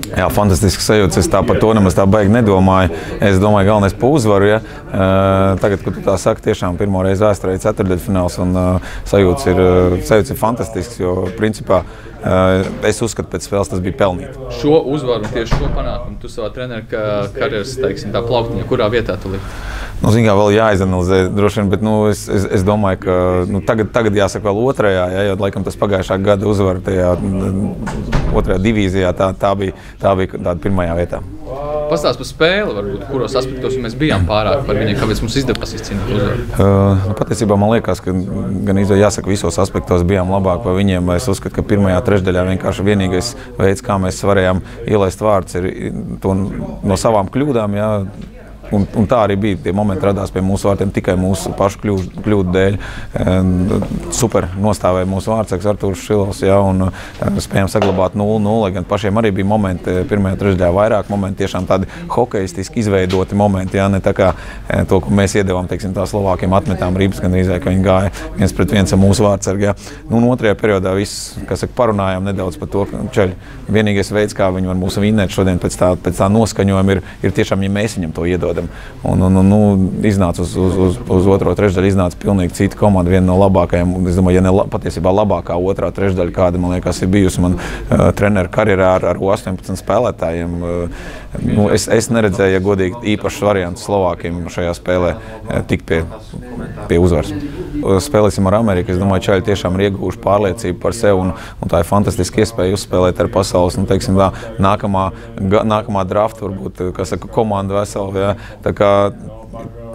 Jā, fantastisks sajūta. Es tā par to nemaz tā baigi nedomāju. Es domāju, galvenais pa uzvaru. Ja? Tagad, kad tu tā saki, tiešām pirmo reizi vēsturē ceturtdaļfināls un sajūta ir fantastisks, jo principā es uzskatu, pēc spēles tas bija pelnīti. Šo uzvaru un tieši šo panākumu tu savā treneru karjeras, teiksim, tā plauktiņā, kurā vietā tu likt? Nu, zin kā, vēl jāizanalizē droši vien, bet es domāju, ka tagad jāsaka vēl otrajā, ja, jo laikam tas pagājušā gada uzvara tajā otrajā divīzijā, tā bija tāda pirmajā vietā. Pastāst par spēli, varbūt, kuros aspektos mēs bijām pārāk par viņiem, kāpēc mums izdevās izcīnīt uzvaru? Patiesībā man liekas, ka gan jāsaka, visos aspektos bijām labāk par viņiem. Es uzskatu, ka pirmajā trešdaļā vienkārši vienīgais veids, kā mēs varējām ielaist vārdus, ir to no savām kļūdām. Ja. Un tā arī bija. Tie momenti radās pie mūsu vārtiem tikai mūsu pašu kļūdu dēļ. Super nostāvēja mūsu vārdsargs Artūrs Šilovs, ja, un spējām saglabāt 0-0. Lai gan pašiem arī bija momenti, pirmajā trešdaļā vairāk momenti, tiešām tādi hokeistiski izveidoti momenti. Ja, ne tā kā to, ko mēs iedevām, teiksim, tā Slovākiem atmetām rības, gan drīzāk, ka viņi gāja 1-1 ar mūsu vārdsargu. Ja. Nu, un otrajā periodā viss, kas saka, parunājām nedaudz par to, ka vienīgais veids, kā viņi var mūs vinnēt šodien pēc tā noskaņojuma, ir tiešām, ja mēs viņam to iedodam. Iznāca uz otro trešdaļu, iznāca pilnīgi cita komanda, viena no labākajām. Es domāju, ja ne patiesībā labākā otrā trešdaļa, kāda, man liekas, ir bijusi man treneru karjerā ar 18 spēlētājiem. Es neredzēju, ja godīgi, īpašs variants Slovākiem šajā spēlē tikt pie uzvaras. Spēlēsim ar Ameriku. Es domāju, čaļi tiešām ir ieguvuši pārliecību par sevi, un tā ir fantastiska iespēja uzspēlēt ar pasaules, teiksim, nākamā drafta, varbūt, kas saka, komanda vesela. Ja. Tā kā,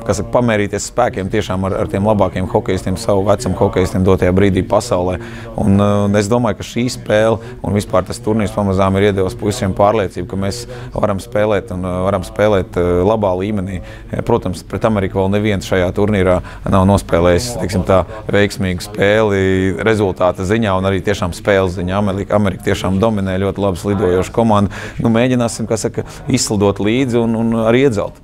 pamērīties spēkiem tiešām ar tiem labākiem hokeistiem, savu vecumu hokeistiem dotajā brīdī pasaulē. Un es domāju, ka šī spēle un vispār tas turnīrs pamazām ir iedevis puisiem pārliecību, ka mēs varam spēlēt labā līmenī. Protams, pret Ameriku vēl neviens šajā turnīrā nav nospēlējis, teiksim, tā veiksmīgu spēli rezultāta ziņā un arī tiešām spēles ziņā. Amerika tiešām dominē, ļoti labi slidojoša komanda. Nu, mēģināsim, izslidot līdzi un arī iedzelt.